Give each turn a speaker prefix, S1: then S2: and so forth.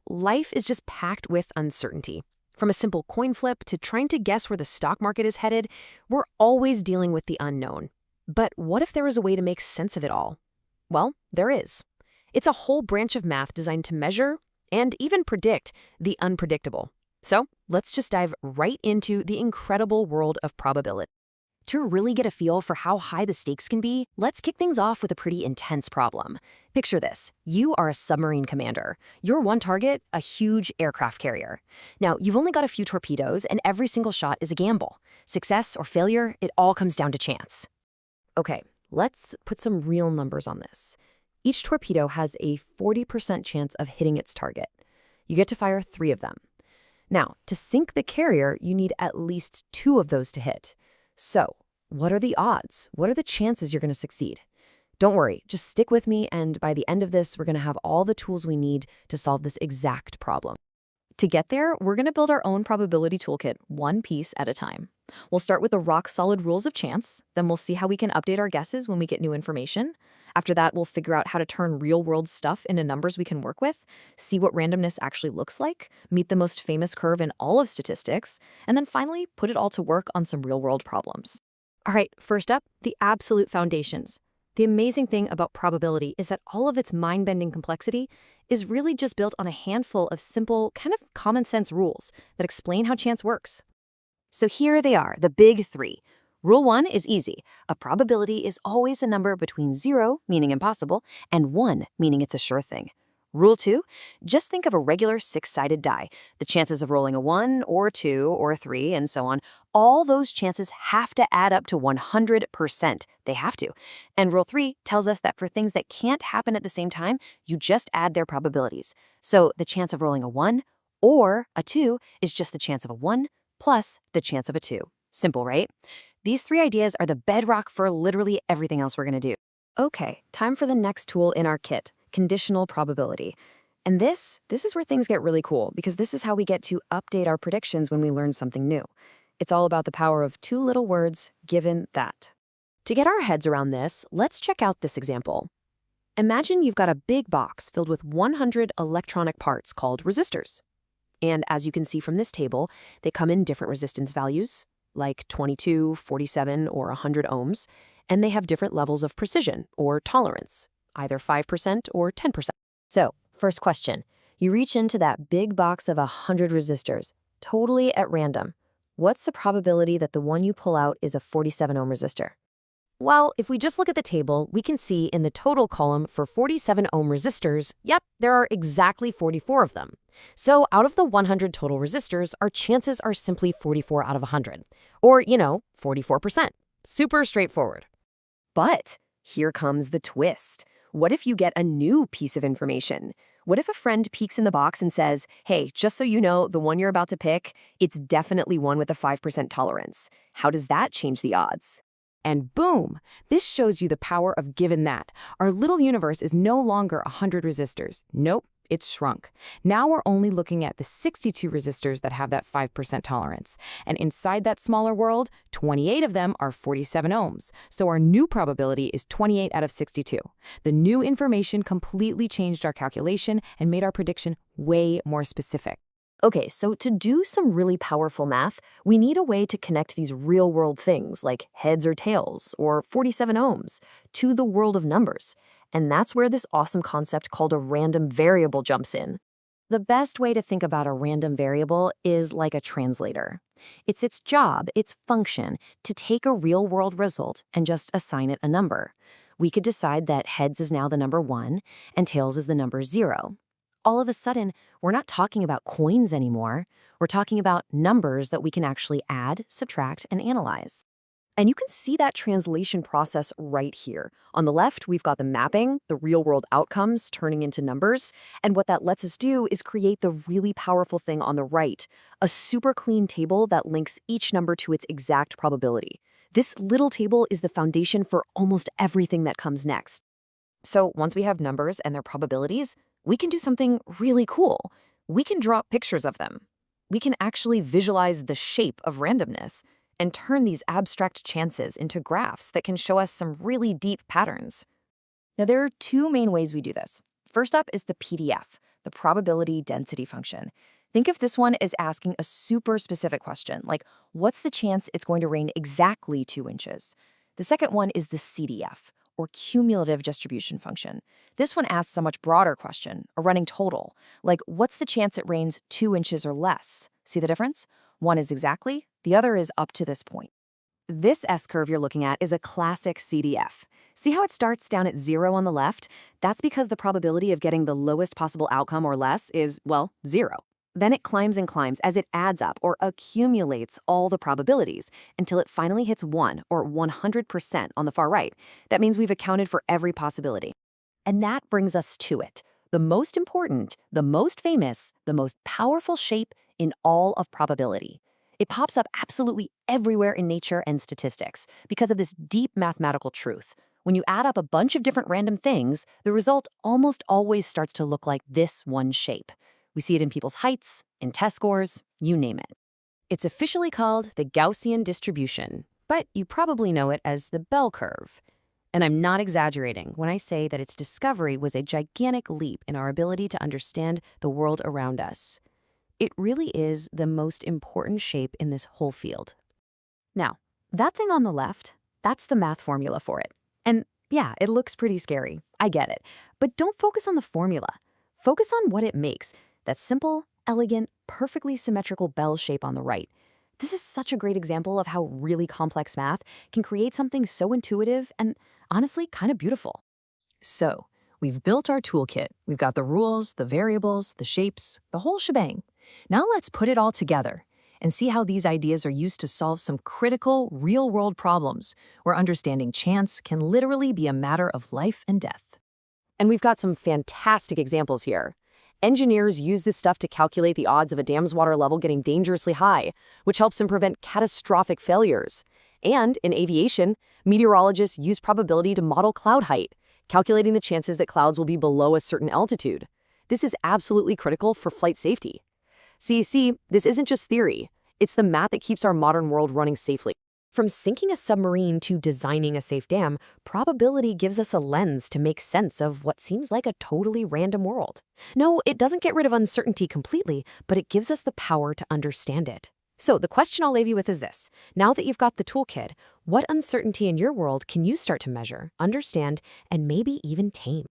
S1: Life is just packed with uncertainty. From a simple coin flip to trying to guess where the stock market is headed, we're always dealing with the unknown. But what if there was a way to make sense of it all? Well, there is. It's a whole branch of math designed to measure and even predict the unpredictable. So let's just dive right into the incredible world of probability. To really get a feel for how high the stakes can be, let's kick things off with a pretty intense problem. Picture this. You are a submarine commander. Your one target, a huge aircraft carrier. Now, you've only got a few torpedoes, and every single shot is a gamble. Success or failure, it all comes down to chance. Okay, let's put some real numbers on this. Each torpedo has a 40% chance of hitting its target. You get to fire 3 of them. Now, to sink the carrier, you need at least 2 of those to hit. So, what are the odds? What are the chances you're going to succeed? Don't worry, just stick with me, and by the end of this, we're going to have all the tools we need to solve this exact problem. To get there, we're going to build our own probability toolkit, one piece at a time. We'll start with the rock-solid rules of chance, then we'll see how we can update our guesses when we get new information. After that, we'll figure out how to turn real-world stuff into numbers we can work with, see what randomness actually looks like, meet the most famous curve in all of statistics, and then finally put it all to work on some real-world problems. All right, first up, the absolute foundations. The amazing thing about probability is that all of its mind-bending complexity is really just built on a handful of simple, kind of common-sense rules that explain how chance works. So here they are, the big 3. Rule 1 is easy. A probability is always a number between 0, meaning impossible, and 1, meaning it's a sure thing. Rule 2, just think of a regular 6-sided die. The chances of rolling a 1 or 2 or 3 and so on, all those chances have to add up to 100%. They have to. And Rule 3 tells us that for things that can't happen at the same time, you just add their probabilities. So the chance of rolling a 1 or a 2 is just the chance of a 1 plus the chance of a 2. Simple, right? These 3 ideas are the bedrock for literally everything else we're going to do. Okay, time for the next tool in our kit, conditional probability. And this is where things get really cool, because this is how we get to update our predictions when we learn something new. It's all about the power of 2 little words, given that. To get our heads around this, let's check out this example. Imagine you've got a big box filled with 100 electronic parts called resistors. And as you can see from this table, they come in different resistance values, like 22, 47, or 100 ohms, and they have different levels of precision, or tolerance, either 5% or 10%. So, first question. You reach into that big box of 100 resistors, totally at random. What's the probability that the one you pull out is a 47 ohm resistor? Well, if we just look at the table, we can see in the total column for 47 ohm resistors, yep, there are exactly 44 of them. So out of the 100 total resistors, our chances are simply 44 out of 100. Or, 44%. Super straightforward. But here comes the twist. What if you get a new piece of information? What if a friend peeks in the box and says, hey, just so you know, the one you're about to pick, it's definitely one with a 5% tolerance. How does that change the odds? And boom, this shows you the power of given that. Our little universe is no longer 100 resistors. Nope, it's shrunk. Now we're only looking at the 62 resistors that have that 5% tolerance. And inside that smaller world, 28 of them are 47 ohms. So our new probability is 28 out of 62. The new information completely changed our calculation and made our prediction way more specific. Okay, so to do some really powerful math, we need a way to connect these real-world things like heads or tails or 47 ohms to the world of numbers. And that's where this awesome concept called a random variable jumps in. The best way to think about a random variable is like a translator. It's its job, its function, to take a real-world result and just assign it a number. We could decide that heads is now the number 1 and tails is the number 0. All of a sudden, we're not talking about coins anymore. We're talking about numbers that we can actually add, subtract, and analyze. And you can see that translation process right here. On the left, we've got the mapping, the real-world outcomes turning into numbers. And what that lets us do is create the really powerful thing on the right, a super clean table that links each number to its exact probability. This little table is the foundation for almost everything that comes next. So once we have numbers and their probabilities, we can do something really cool. We can draw pictures of them. We can actually visualize the shape of randomness and turn these abstract chances into graphs that can show us some really deep patterns. Now, there are 2 main ways we do this. First up is the PDF,
S2: the probability density function. Think of this one as asking a super specific question, like what's the chance it's going to rain exactly 2 inches? The second one is the CDF, or cumulative distribution function. This one asks a much broader question, a running total, like what's the chance it rains 2 inches or less? See the difference? One is exactly, the other is up to this point.
S1: This S-curve you're looking at is a classic CDF. See how it starts down at 0 on the left? That's because the probability of getting the lowest possible outcome or less is, well, 0. Then it climbs and climbs as it adds up or accumulates all the probabilities until it finally hits 1 or 100% on the far right. That means we've accounted for every possibility. And that brings us to it. The most important, the most famous, the most powerful shape in all of probability. It pops up absolutely everywhere in nature and statistics because of this deep mathematical truth. When you add up a bunch of different random things, the result almost always starts to look like this one shape. We see it in people's heights, in test scores, you name it. It's officially called the Gaussian distribution, but you probably know it as the bell curve. And I'm not exaggerating when I say that its discovery was a gigantic leap in our ability to understand the world around us. It really is the most important shape in this whole field. Now, that thing on the left, that's the math formula for it. And yeah, it looks pretty scary. I get it. But don't focus on the formula. Focus on what it makes. That simple, elegant, perfectly symmetrical bell shape on the right. This is such a great example of how really complex math can create something so intuitive and honestly kind of beautiful.
S2: So, we've built our toolkit. We've got the rules, the variables, the shapes, the whole shebang. Now let's put it all together and see how these ideas are used to solve some critical, real-world problems where understanding chance can literally be a matter of life and death.
S1: And we've got some fantastic examples here. Engineers use this stuff to calculate the odds of a dam's water level getting dangerously high, which helps them prevent catastrophic failures. And in aviation, meteorologists use probability to model cloud height, calculating the chances that clouds will be below a certain altitude. This is absolutely critical for flight safety. See, this isn't just theory. It's the math that keeps our modern world running safely. From sinking a submarine to designing a safe dam, probability gives us a lens to make sense of what seems like a totally random world. No, it doesn't get rid of uncertainty completely, but it gives us the power to understand it. So the question I'll leave you with is this. Now that you've got the toolkit, what uncertainty in your world can you start to measure, understand, and maybe even tame?